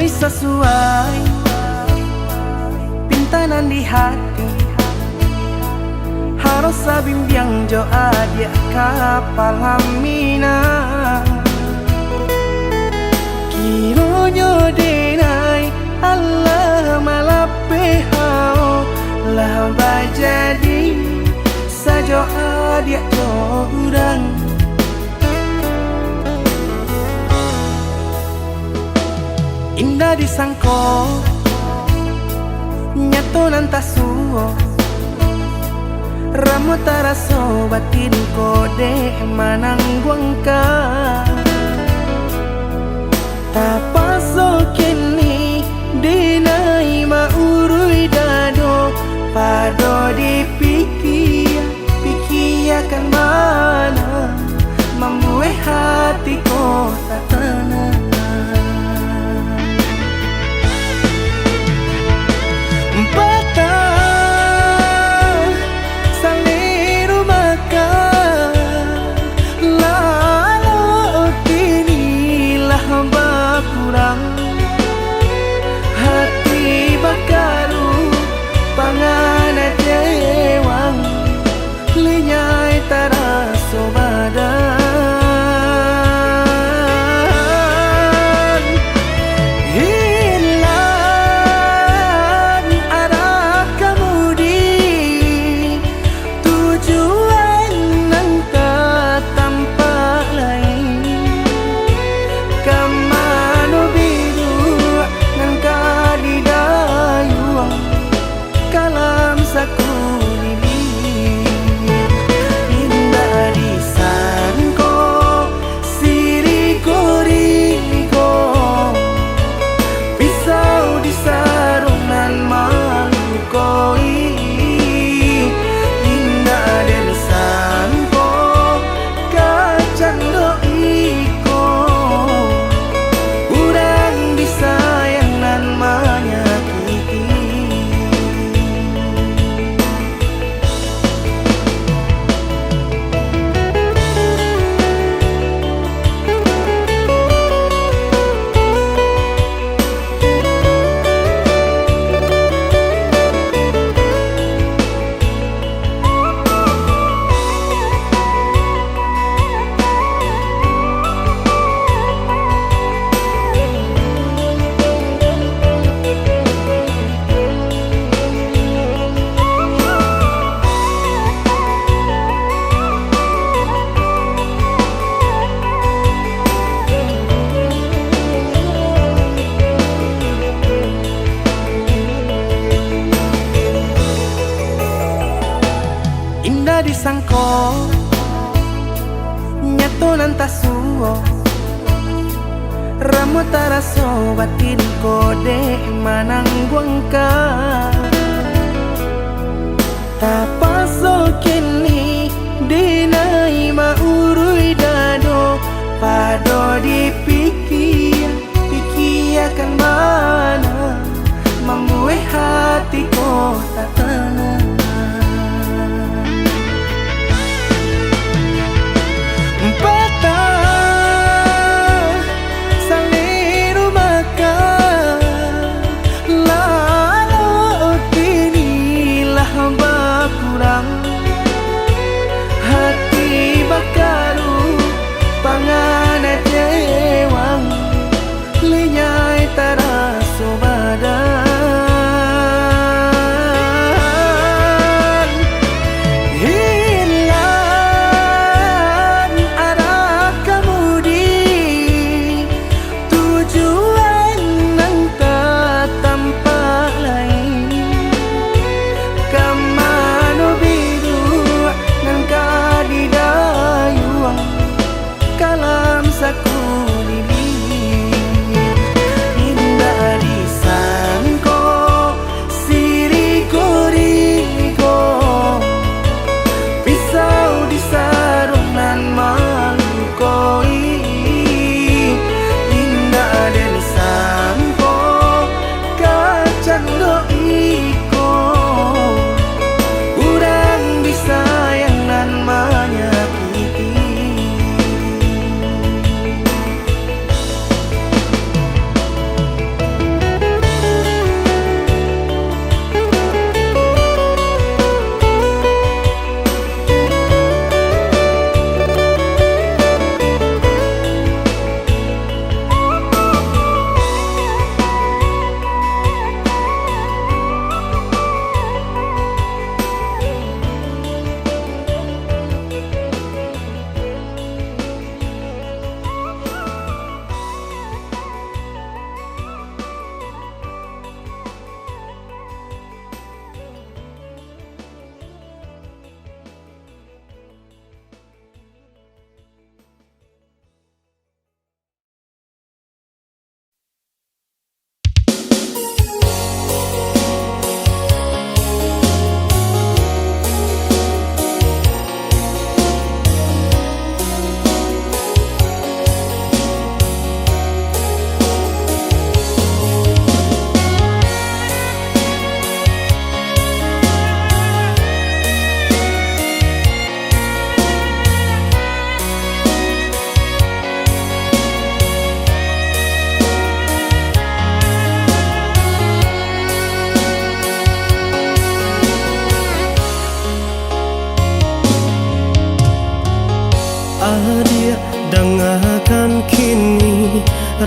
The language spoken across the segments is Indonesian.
mulai sesuai pintanan di hati. Harus sabimbiang jo adia kapal hamina. Kiro jo denai Allah malape hao lah bajadi sajo adia jo urang. Indah disangko nyato nantasuo ramu taraso batin kode manangguangka. Tapaso kini dinai maurui dado pado pikiakan mana membuat hatiku tak tenang. Hati bakaru pangana dewang lenyai taraso badan. Hilang arah kemudi tujuan nangka tampak lain. Kamano biru nangka di dayuang kalam sakulili. Indah disangko siriko pisau di sarungan malukoi. Indah disangko kacang doiko urang disayangan menyakiti. Indah disangko nyato nantasuo ramu taraso batin kode manangguangka. Tapaso kini dinai maurui dado pado pikiakan mana membuat hatiku tak tenang. Hati bakaru pangana dewang lenyai taraso badan. Hilang arah kemudi tujuan nangka tampak lain. Kamano biru nangka di dayuang kalam sakulili. Indah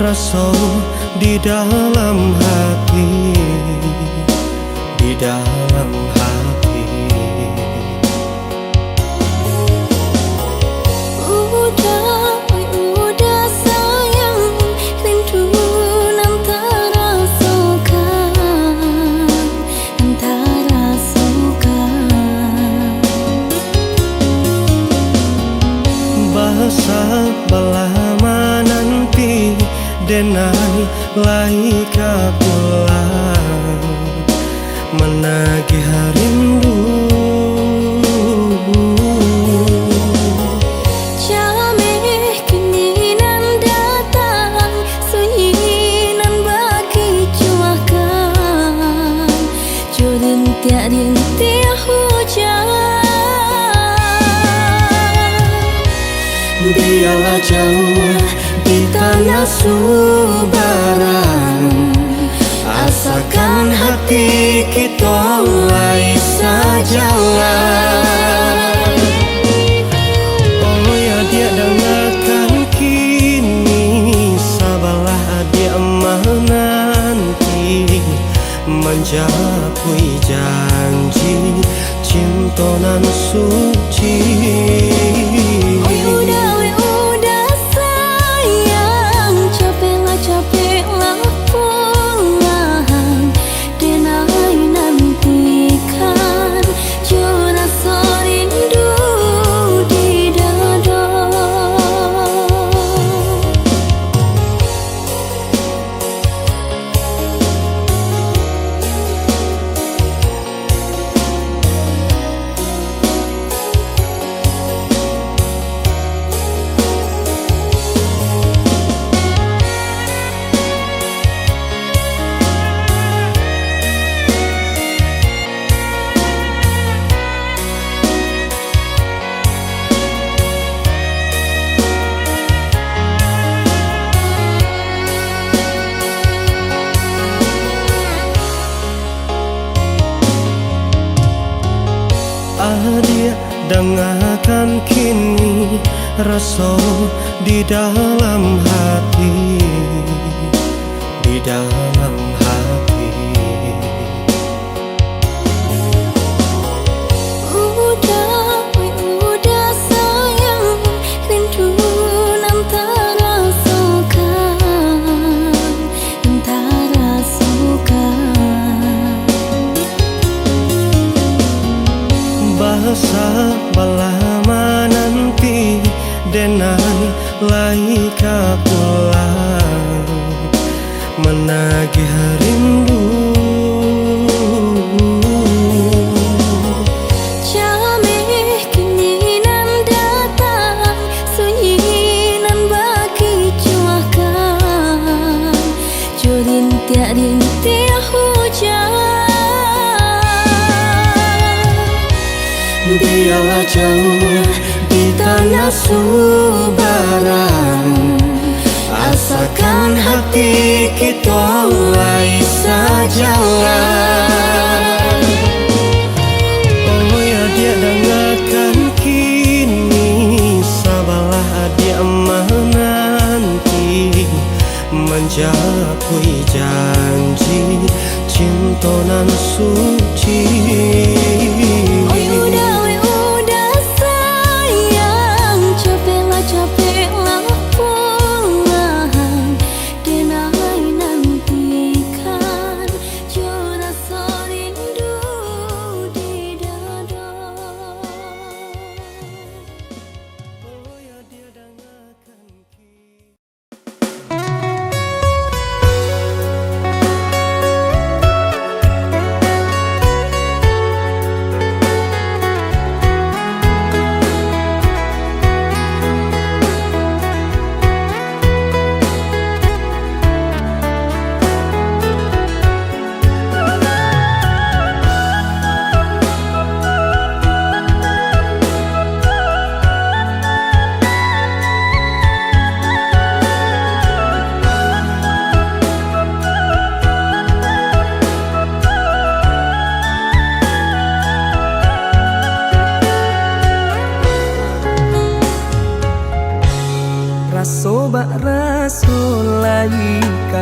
rasa di dalam hati, di dalam hati. Udah sayang, rindu nan terasukan, bahasa belama nanti denai laika pulang menagih rindu. Jameh kini nan datang, sunyi nan bagi cuakan, jurin rintik hujan. Biarlah jauh di tanah Subaran, asalkan hati kita lai sajalah. Oh ya dia dengarkan kini, sabarlah dia menanti, menjapui janji cinta nan suci. Udah sayang, capeklah pulang, denai nantikan jua rasa rindu di dada. Dia dengarkan kini, rasa di dalam hati, di dalam hati. Udah sayang, rindu nan terasukan. Bahasa belama nanti denai laika pulang menagih rindu. Jameh kini nan datang, sunyi nan bagi cuakan, jurin rintik hujan. Biarlah jauh di tanah Subaran, asalkan hati kita lai sajalah. Oh ya dia dengarkan kini, sabarlah dia menanti, menjapui janji cinta nan suci. Udah sayang, capeklah pulang, denai nantikan jua rasa rindu di dada. Oh ya dia dengarkan kini.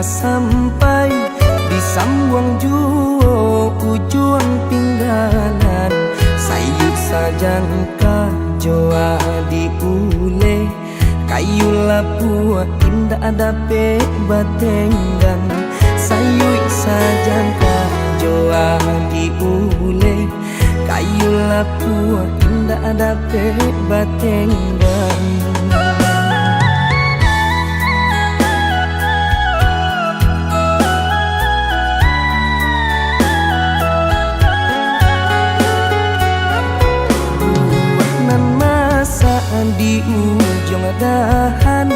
sampai di sambuang juo ujung pinggalan sayu sajan kajoa diule kayu lapua indah dape batenggan sayu sajan kajoa diule kayu lapua indah dape batenggan. Di ujung dahan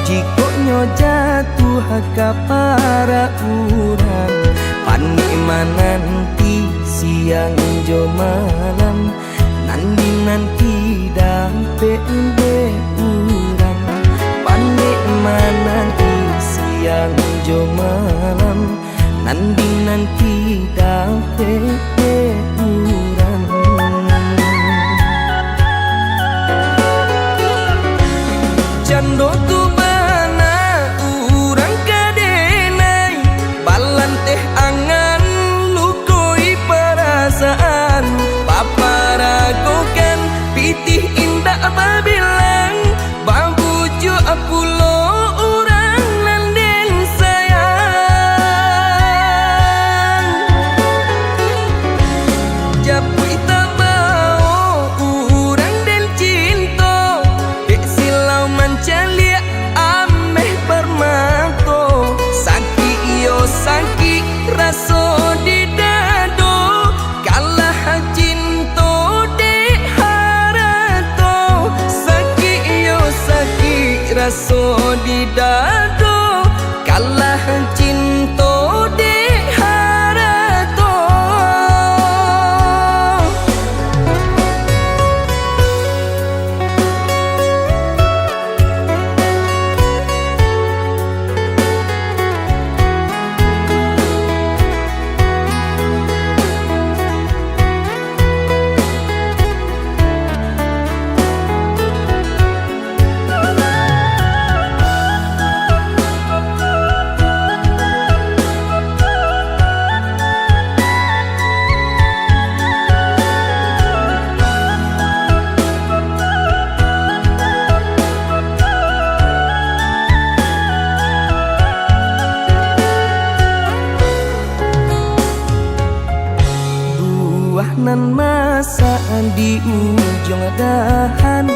jikoknya jatuh ke para urang nanti siang jo malam nanti dampe urang nanti siang jo malam nanti dampe urang. Jando tu bana urang kadenai balan teh angan lukoi perasaan paparagokan pitih indah babilang bambujo apulo urang nanden sayang japui tabao urang den cinta dek silau mancalia ameh permanto saki iyo saki raso di dado kalah cinto dek harato saki iyo saki raso di dado kalah cinto dek harato. Nan masa di ujung dahan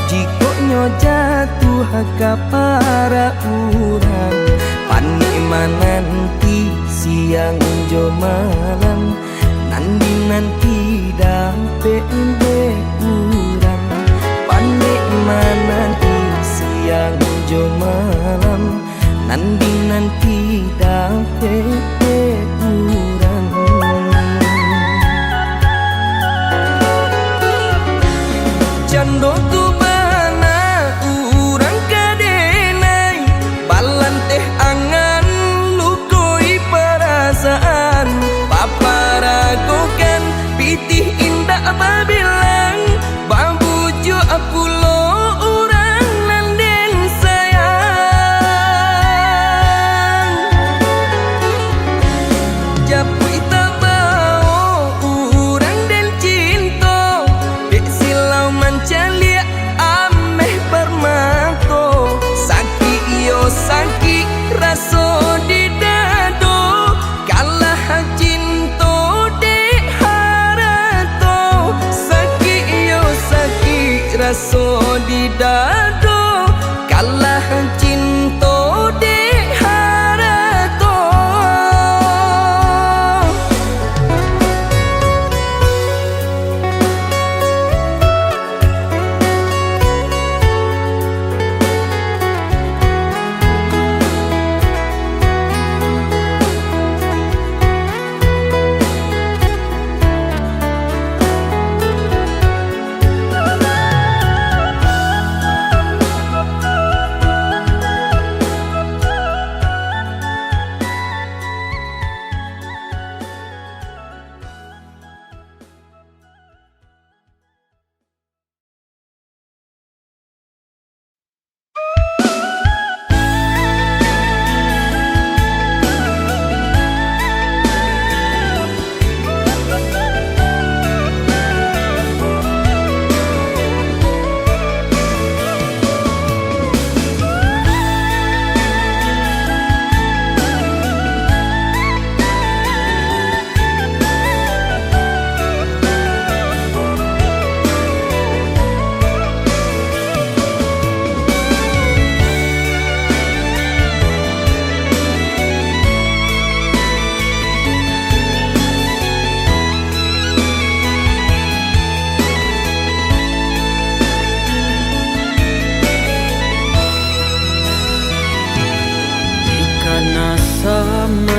jikoknya jatuh ke para urang nanti siang jo malam nanti dampe urang nanti siang jo malam nanti dampe urang. Jando tu bana urang kadenai balan teh angan lukoi perasaan paparagokan pitih indah babilang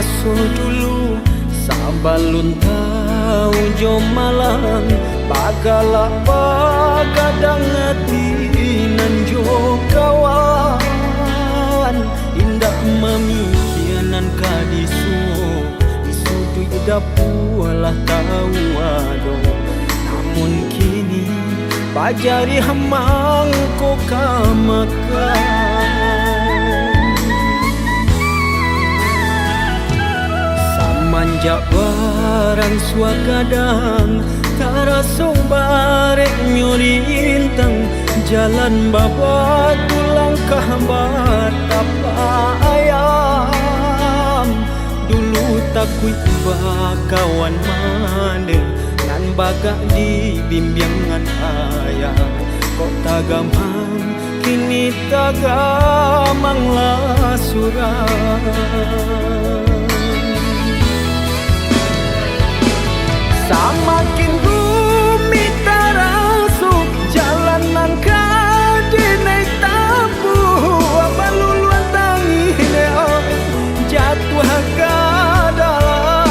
masa dulu sabalun tahu jom malang bagala bagadang hati nan jo kawan indak mamikianan kadisu isudu dapulah tahu ado namun kini bajari hamang ko kamakan manjak barang suagadang taraso barek nyurintang jalan baba tulang kahbat apa ayam dulu takui kawan mande nan bagak di bimbingan ayah kok tagamang kini tagamang lah surah samakin rumit tarasu jalanan kadinai tapu baluluan tangi jatuh ke dalam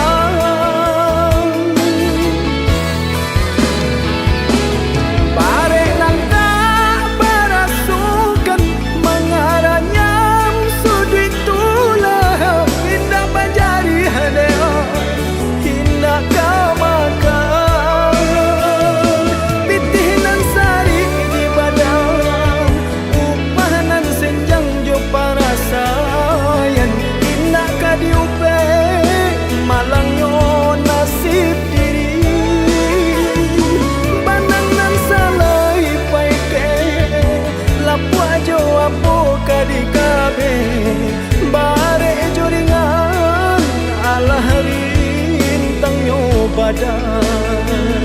bare nang tak berasukan mengaranya sudut tulah indah bajari hadeo indah kama di kabe bare joringan ala rintang nyo badan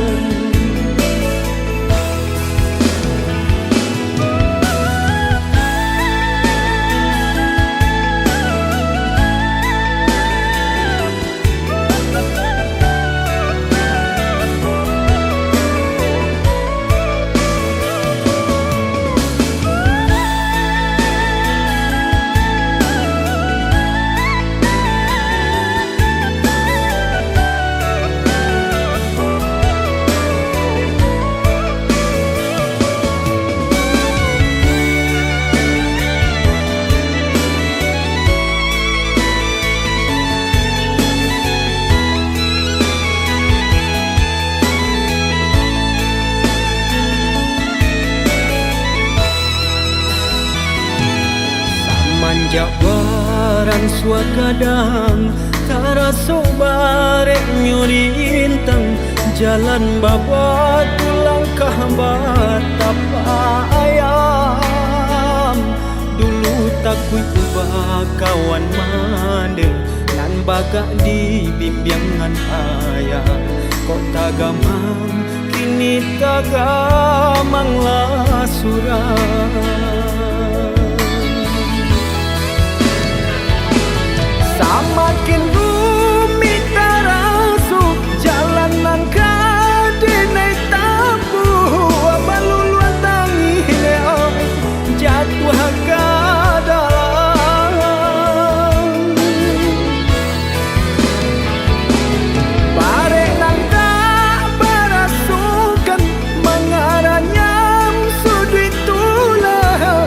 manjak barang suagadang taraso barek nyurintang jalan baba tulang kahbat apa ayam dulu takui kawan mande nan bagak di bimbingan ayah kok tagamang kini tagamang lah surah samakin rumit tarasu jalanan kadinai tapu baluluan tangi jatuh ke dalam bare nang tak berasukan mengaranya sudut tulah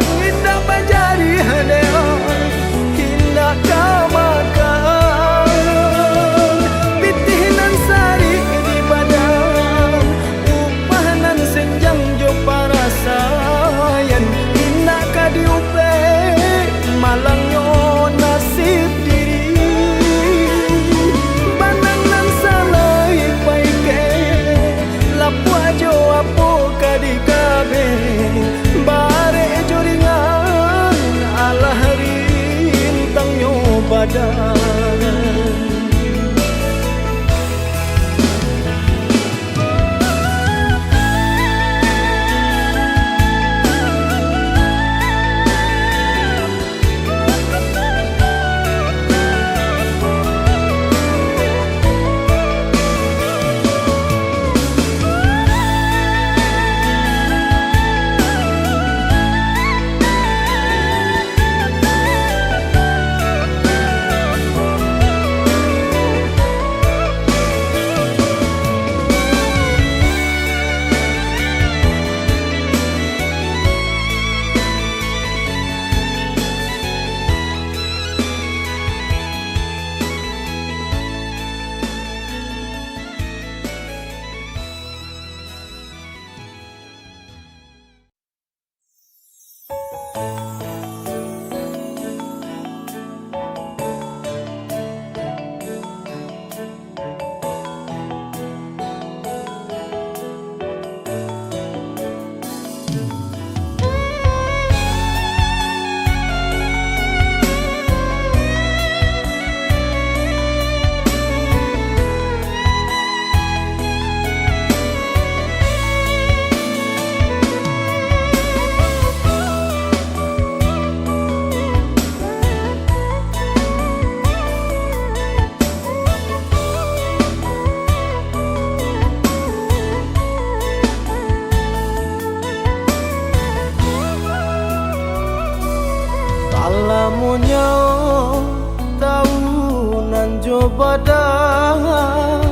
coba dah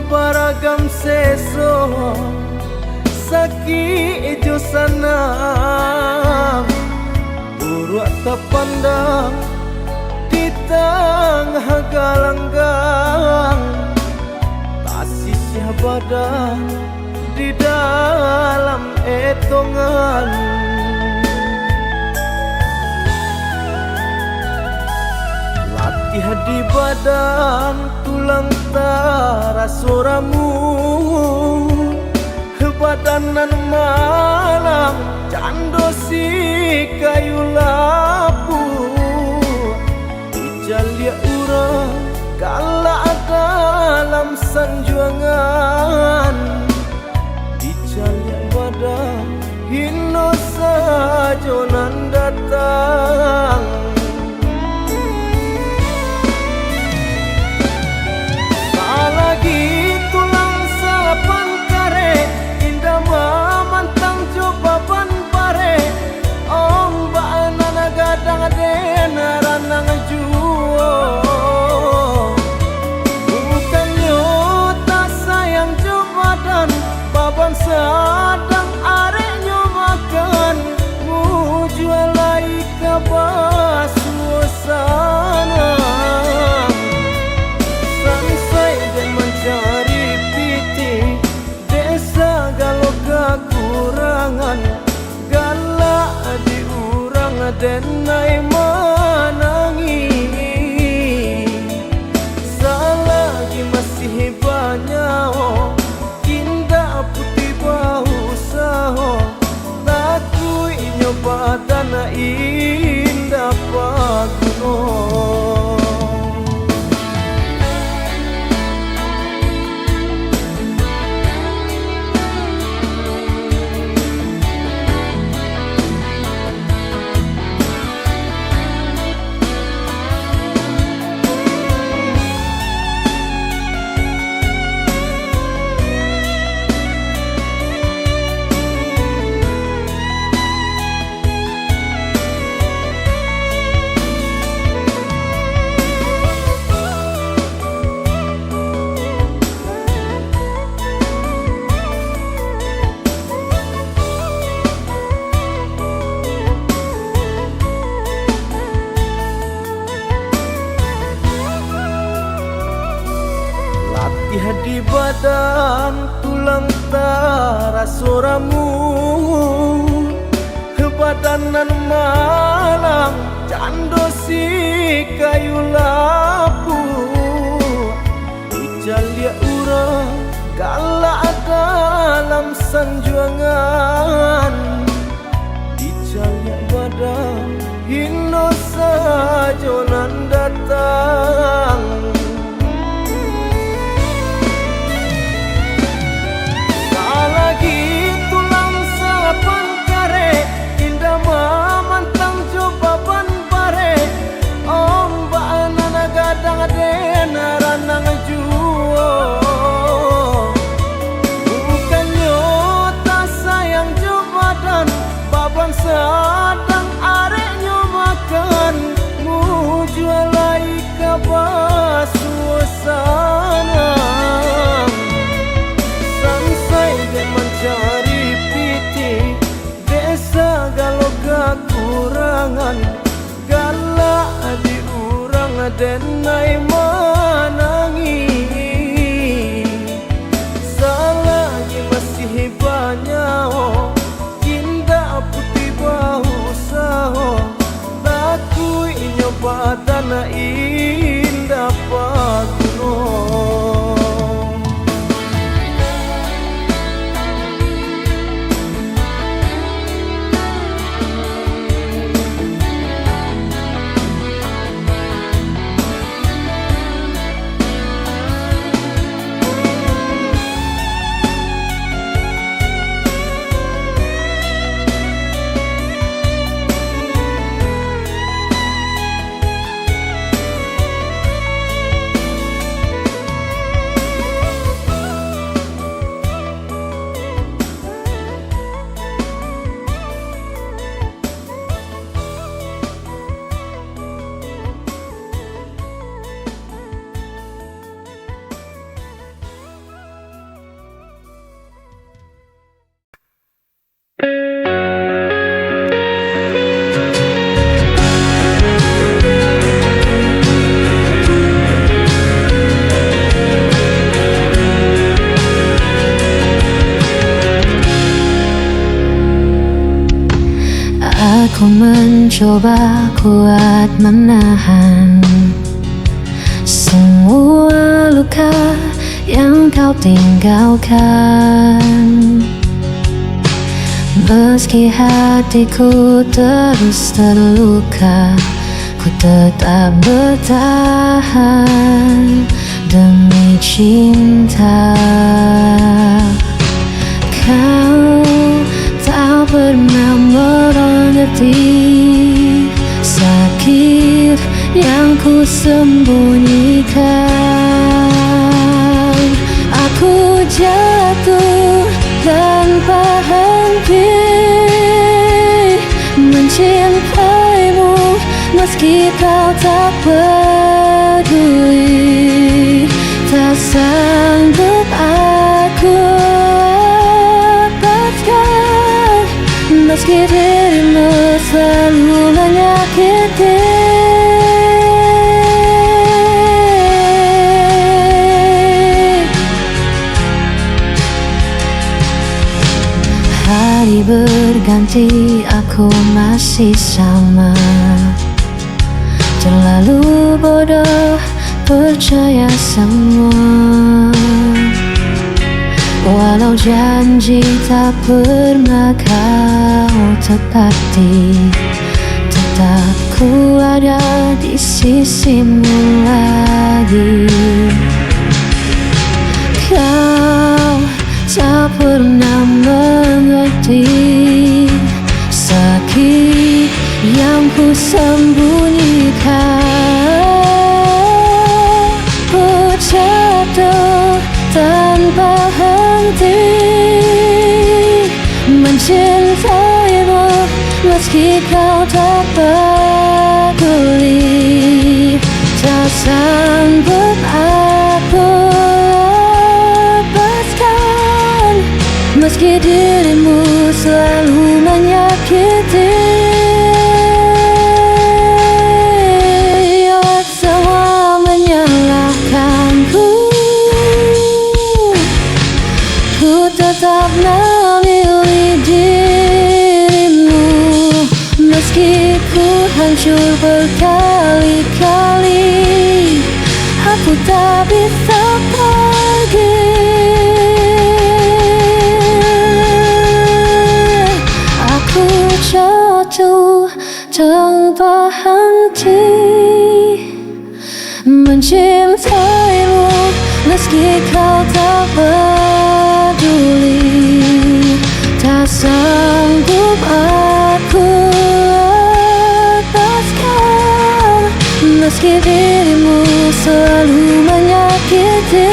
baragam seso sakit jo sana urut terpandang di tengah galanggang tak sisih badan di dalam etongan. Latih di badan tulang terasa ramu badanan malang cando si kayu lapu ijalia urang galak dalam sanjuangan ijalia badan hino sajonan datang. Lagi tulang sapan kare indah mamantang coba ban pare ombak nana gadang dena ranang juo bukannya tak sayang coba dan baban sadang areknya makan mujual lai kabah suasana mencari piti desa galau kekurangan galak diurang denai menangi selagi masih banyak indah putih bau saho takui nyoba tanah indah paguno. Latih di badan tulang terasa ramu badanan malang cando si kayu lapu ijalia urang galak dalam sanjuangan ijalia badan hino sajonan datang. Lagi tulang sapan kare indah mamantang coba ban pare ombak nana gadang dena ranang juo bukannya tak sayang coba dan baban sadang areknya makan mujual lai kabah suasana mencari piti desa galau kekurangan galak diurang denai menangi selagi masih banyak indah putih bau saho takui nyoba tanah indah paguno. Ku mencoba kuat menahan semua luka yang kau tinggalkan. Meski hatiku terus terluka, ku tetap bertahan demi cinta. Kau tak pernah mengerti sakit yang ku sembunyikan. Aku jatuh tanpa henti mencintaimu, meski kau tak peduli. Tak sanggup aku lepaskan, meski dirimu selalu menyakiti. Hari berganti, aku masih sama, terlalu bodoh percaya semua. Walau janji tak pernah kau tepati, tetap ku ada di sisimu lagi. Kau tak pernah mengerti sakit yang ku sembunyikan. Ku jatuh tanpa henti mencintaimu, meski kau tak peduli. Tak sanggup aku lepaskan, meski dirimu selalu menyakiti. Semua menyalahkanku, ku tetap memilih dirimu, meski ku hancur berkali-kali. Aku tak bisa pergi. Aku jatuh tanpa henti mencintaimu, meski kau tak peduli. Tak sanggup aku lepaskan, meski dirimu selalu menyakiti.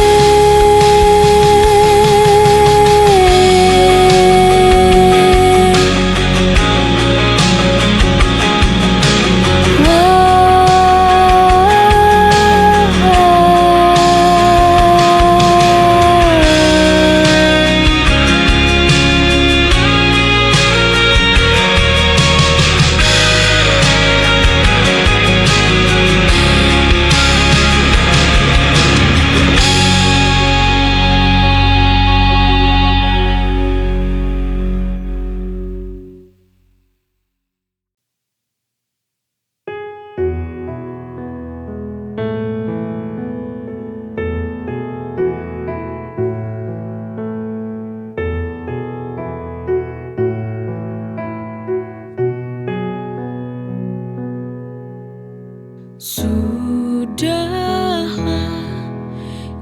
Sudahlah,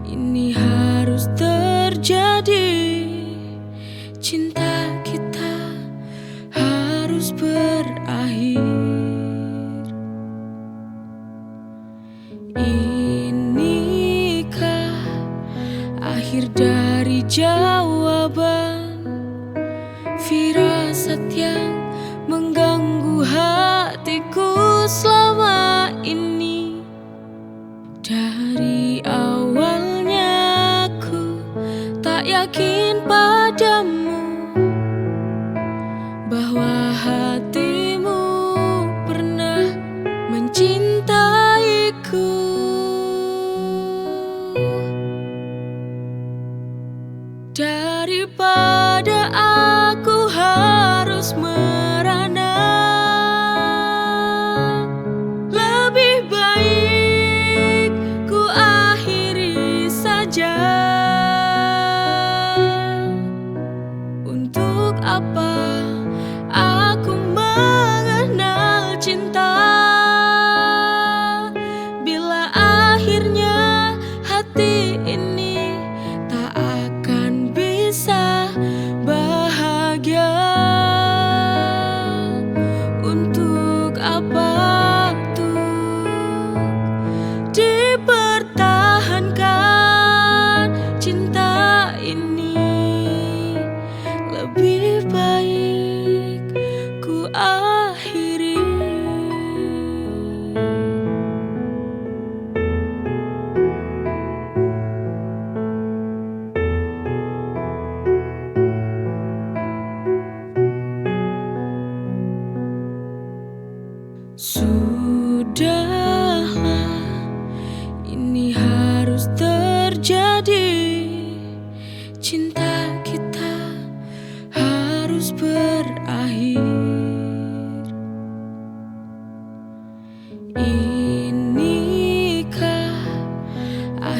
ini harus terjadi. Cinta kita harus berakhir. Inikah akhir dari jawaban firasat yang mengganggu hatiku selama ini? Dari awalnya aku tak yakin padamu bahwa hatimu pernah mencintaiku. Daripada aku harus merana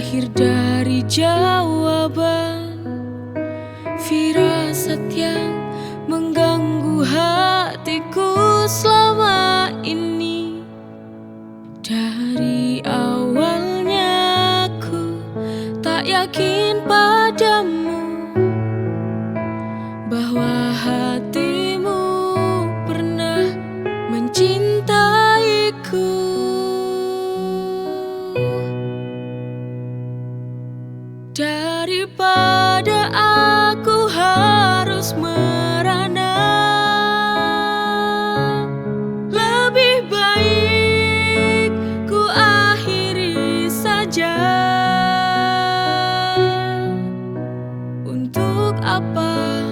lahir dari jawaban firasat yang mengganggu hatiku selama ini. Dari awalnya aku tak yakin padamu bahwa hatimu pernah mencintaiku. Daripada aku harus merana, lebih baik ku akhiri saja. Untuk apa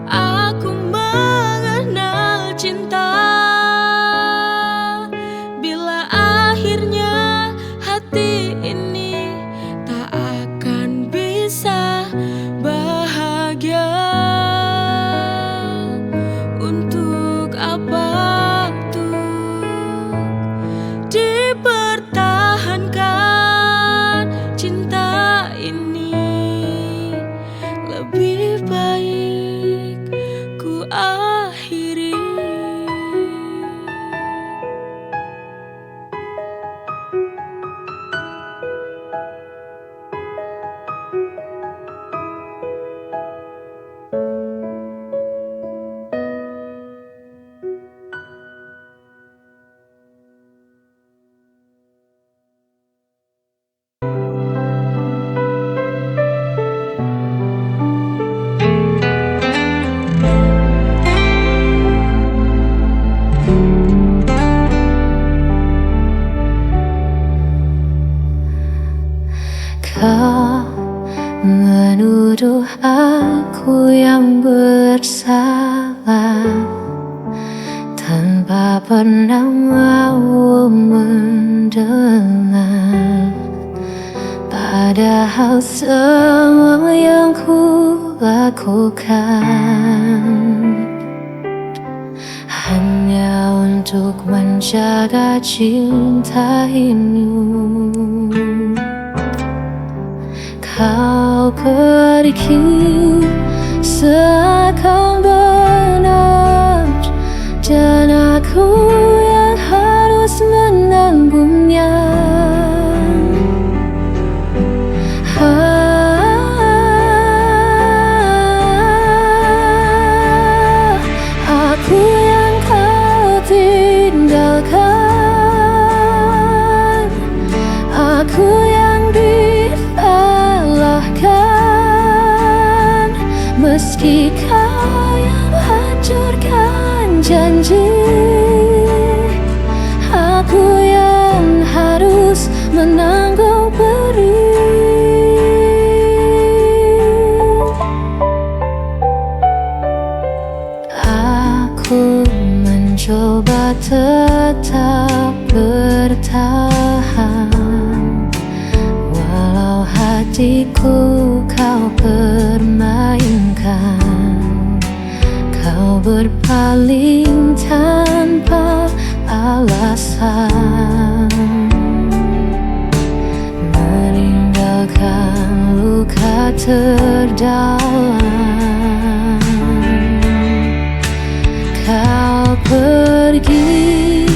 aku mengenal cinta bila akhirnya hati ini tak akan bisa bahagia? Untuk apa tuh dipertahankan cinta ini? Lebih baik ku akhiri. Kau menuduh aku yang bersalah tanpa pernah mau mendengar. Padahal semua yang ku lakukan hanya untuk menjaga cinta ini. Kau pergi seakan benar, dan aku yang harus menanggungnya. Aku yang kau tinggalkan, aku yang disalahkan, meski kau yang hancurkan janji. Aku yang harus menanggung perih. Aku mencoba tetap bertahan, walau hatiku kau permainkan. Kau berpaling tanpa alasan, meninggalkan luka terdalam. Kau pergi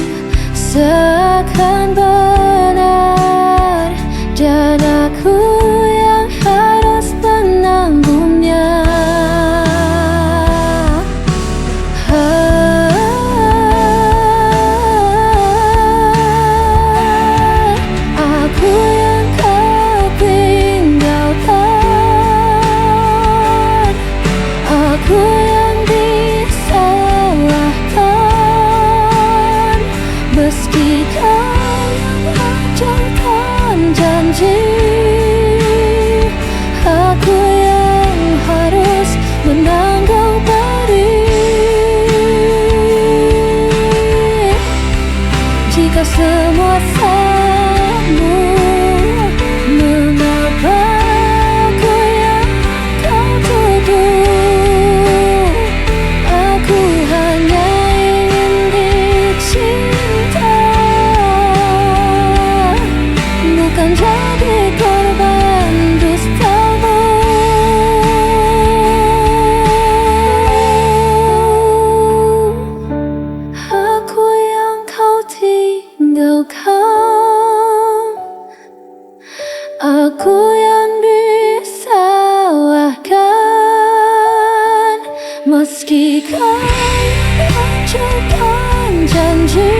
seakan benar, dan aku yang harus menanggungnya. Aku yang kau tinggalkan, aku yang disalahkan, meski kau yang hancurkan janji. Aku yang harus menanggung perih. Jika semua salahmu, mengapa aku yang kau tuduh? Aku hanya ingin dicinta, bukan jadi korban. Aku yang disalahkan, meski kau hancurkan janji.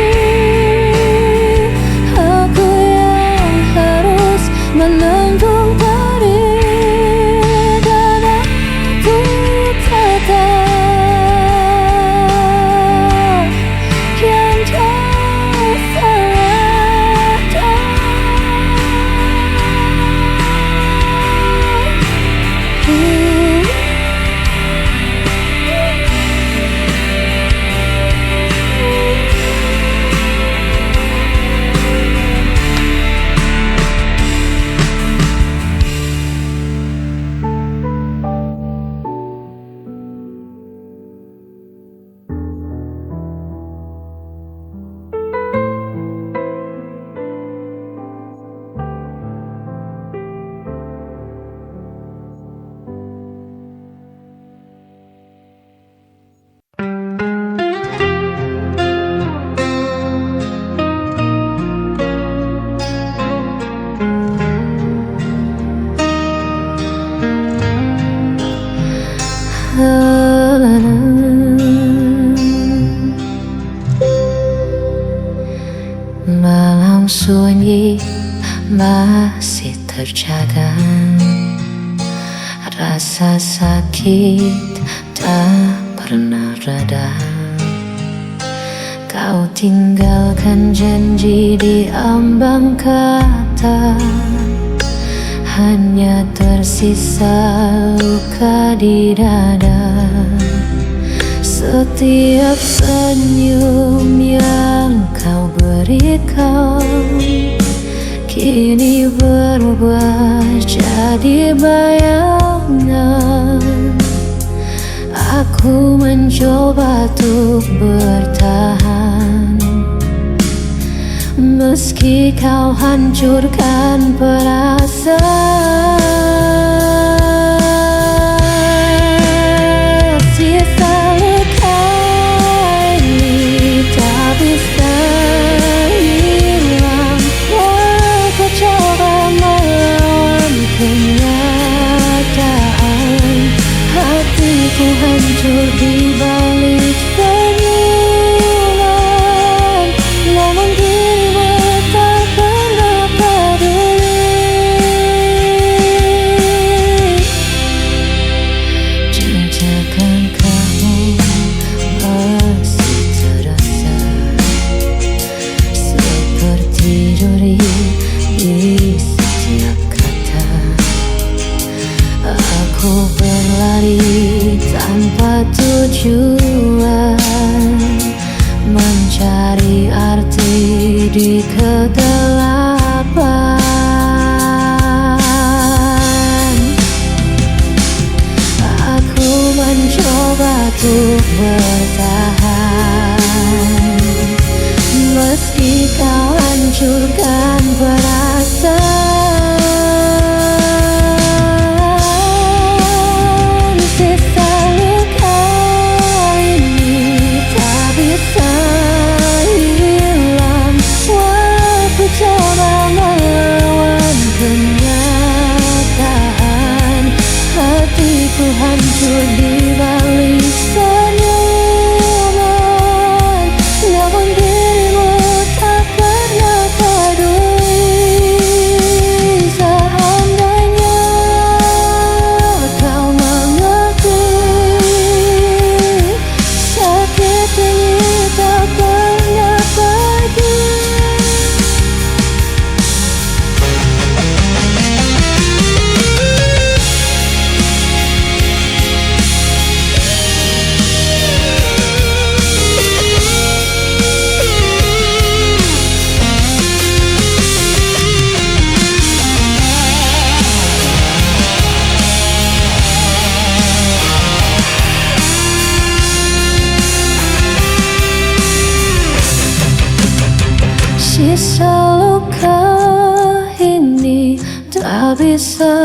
Aku yang harus menanggung diri, dan aku tetap yang Malam sunyi masih terjaga, rasa sakit tak pernah reda. Kau tinggalkan janji di ambang kata, hanya tersisa luka di dada. Setiap senyum yang kau berikan kini berubah jadi bayangan. Aku mencoba untuk bertahan, meski kau hancurkan perasaan. Sisa luka ini tak bisa hilang, walau coba melawan kenyataan. Hatiku hancur di balik senyuman, namun dirimu tak pernah peduli. Jejakan kamu masih terasa, seperti duri di setiap kata. Aku berlari tanpa tujuan, mencari arti di kegelapan. Aku mencoba untuk bertahan, meski kau hancurkan perasaan. Sisa luka ini tak bisa hilang, walau coba melawan kenyataan. Hatiku hancur di balik senyuman, namun dirimu tak pernah peduli. Seandainya kau mengakui, sakit ini tak pernah pergi. Sisa luka ini tak bisa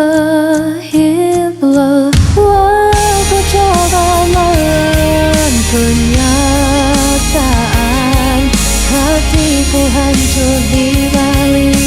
hilang, walau ku coba melawan kenyataan. Hatiku hancur di balik